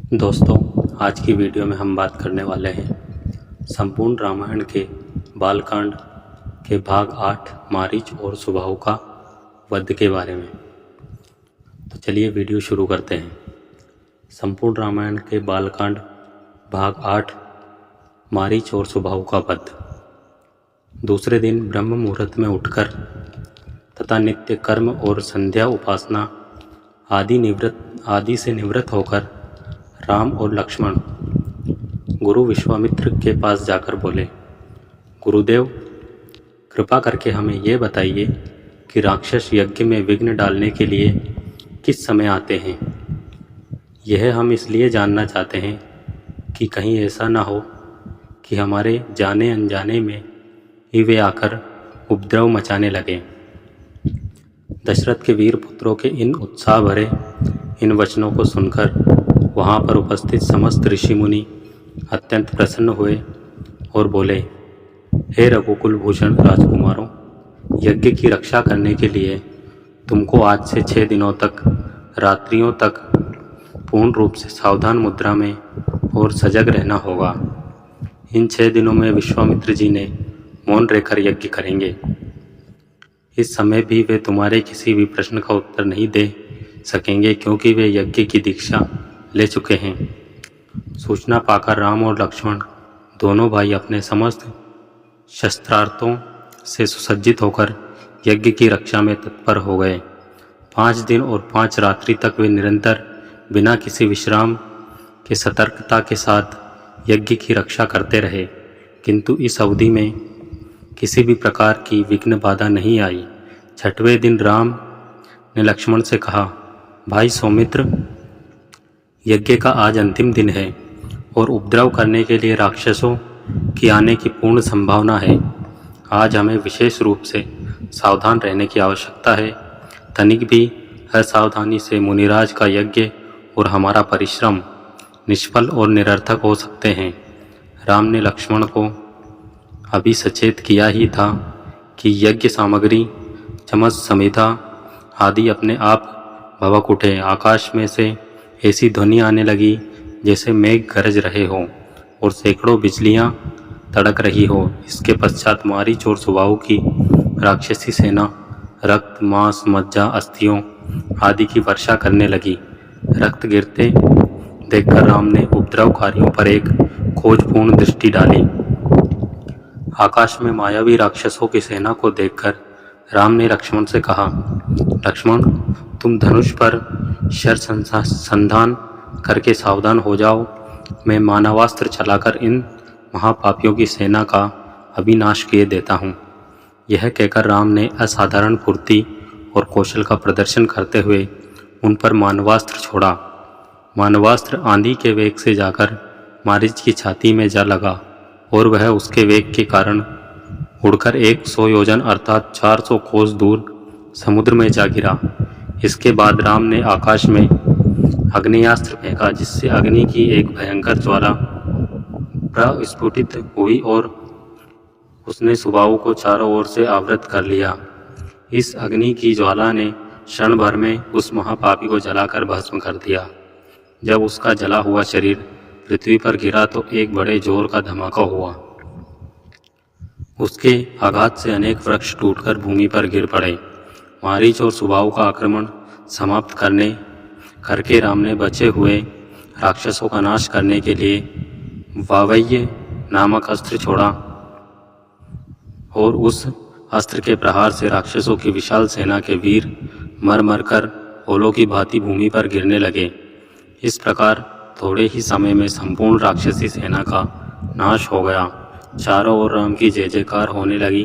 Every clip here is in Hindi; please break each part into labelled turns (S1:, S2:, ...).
S1: दोस्तों, आज की वीडियो में हम बात करने वाले हैं संपूर्ण रामायण के बालकांड के भाग 8 मारीच और सुबाहु का वध के बारे में। तो चलिए वीडियो शुरू करते हैं। संपूर्ण रामायण के बालकांड भाग 8 मारीच और सुबाहु का वध। दूसरे दिन ब्रह्म मुहूर्त में उठकर तथा नित्य कर्म और संध्या उपासना आदि से निवृत्त होकर राम और लक्ष्मण गुरु विश्वामित्र के पास जाकर बोले, गुरुदेव, कृपा करके हमें ये बताइए कि राक्षस यज्ञ में विघ्न डालने के लिए किस समय आते हैं। यह हम इसलिए जानना चाहते हैं कि कहीं ऐसा ना हो कि हमारे जाने अनजाने में ही वे आकर उपद्रव मचाने लगे। दशरथ के वीर पुत्रों के इन उत्साह भरे इन वचनों को सुनकर वहाँ पर उपस्थित समस्त ऋषि मुनि अत्यंत प्रसन्न हुए और बोले, हे रघुकुल भूषण राजकुमारों, यज्ञ की रक्षा करने के लिए तुमको आज से 6 दिनों तक रात्रियों तक पूर्ण रूप से सावधान मुद्रा में और सजग रहना होगा। इन 6 दिनों में विश्वामित्र जी ने मौन रहकर यज्ञ करेंगे। इस समय भी वे तुम्हारे किसी भी प्रश्न का उत्तर नहीं दे सकेंगे, क्योंकि वे यज्ञ की दीक्षा ले चुके हैं। सूचना पाकर राम और लक्ष्मण दोनों भाई अपने समस्त शस्त्रार्थों से सुसज्जित होकर यज्ञ की रक्षा में तत्पर हो गए। 5 दिन और 5 रात्रि तक वे निरंतर बिना किसी विश्राम के सतर्कता के साथ यज्ञ की रक्षा करते रहे, किंतु इस अवधि में किसी भी प्रकार की विघ्न बाधा नहीं आई। 6वें दिन राम ने लक्ष्मण से कहा, भाई सौमित्र, यज्ञ का आज अंतिम दिन है और उपद्रव करने के लिए राक्षसों की आने की पूर्ण संभावना है। आज हमें विशेष रूप से सावधान रहने की आवश्यकता है। तनिक भी असावधानी से मुनिराज का यज्ञ और हमारा परिश्रम निष्फल और निरर्थक हो सकते हैं। राम ने लक्ष्मण को अभी सचेत किया ही था कि यज्ञ सामग्री, चमच, समिधा आदि अपने आप भभक उठे। आकाश में से ऐसी ध्वनि आने लगी जैसे मेघ गरज रहे हों और सैकड़ों बिजलियां तड़क रही हो। इसके पश्चात मारीच और सुबाहु की राक्षसी सेना रक्त, मांस, मज्जा, अस्थियों आदि की वर्षा करने लगी। रक्त गिरते देखकर राम ने उपद्रवकारियों पर एक खोजपूर्ण दृष्टि डाली। आकाश में मायावी राक्षसों की सेना को देखकर राम ने लक्ष्मण से कहा, लक्ष्मण, तुम धनुष पर शर संधान करके सावधान हो जाओ। मैं मानवास्त्र चलाकर इन महापापियों की सेना का अविनाश किए देता हूँ। यह कहकर राम ने असाधारण फुर्ती और कौशल का प्रदर्शन करते हुए उन पर मानवास्त्र छोड़ा। मानवास्त्र आंधी के वेग से जाकर मारीच की छाती में जा लगा और वह उसके वेग के कारण उड़कर 100 योजन अर्थात 400 कोस दूर समुद्र में जा गिरा। इसके बाद राम ने आकाश में अग्नेयास्त्र फेंका, जिससे अग्नि की एक भयंकर ज्वाला प्रस्फुटित हुई और उसने सुबाहु को चारों ओर से आवृत कर लिया। इस अग्नि की ज्वाला ने क्षण भर में उस महापापी को जलाकर भस्म कर दिया। जब उसका जला हुआ शरीर पृथ्वी पर गिरा तो एक बड़े जोर का धमाका हुआ। उसके आघात से अनेक वृक्ष टूटकर भूमि पर गिर पड़े। मारीच और सुबाहु का आक्रमण समाप्त करके राम ने बचे हुए राक्षसों का नाश करने के लिए वावह्य नामक अस्त्र छोड़ा और उस अस्त्र के प्रहार से राक्षसों की विशाल सेना के वीर मर मर कर ओलों की भांति भूमि पर गिरने लगे। इस प्रकार थोड़े ही समय में संपूर्ण राक्षसी सेना का नाश हो गया। चारों ओर राम की जय जयकार होने लगी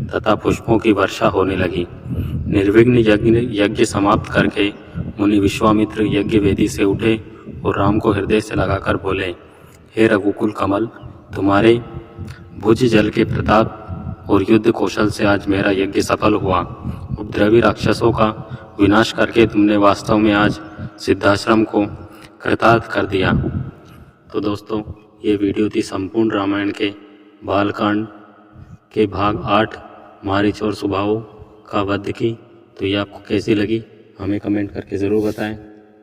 S1: तथा पुष्पों की वर्षा होने लगी। निर्विघ्न यज्ञ समाप्त करके मुनि विश्वामित्र यज्ञ वेदी से उठे और राम को हृदय से लगाकर बोले, हे रघुकुल कमल, तुम्हारे भुज जल के प्रताप और युद्ध कौशल से आज मेरा यज्ञ सफल हुआ। उपद्रवी राक्षसों का विनाश करके तुमने वास्तव में आज सिद्धाश्रम को कृतार्थ कर दिया। तो दोस्तों, ये वीडियो थी संपूर्ण रामायण के बालकांड के भाग 8 मारीच और सुबाहु का वध की। तो ये आपको कैसी लगी हमें कमेंट करके ज़रूर बताएं,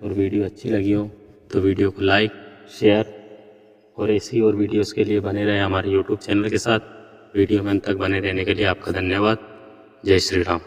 S1: और वीडियो अच्छी लगी हो तो वीडियो को लाइक, शेयर और ऐसी और वीडियोस के लिए बने रहे हमारे यूट्यूब चैनल के साथ। वीडियो में अंत तक बने रहने के लिए आपका धन्यवाद। जय श्री राम।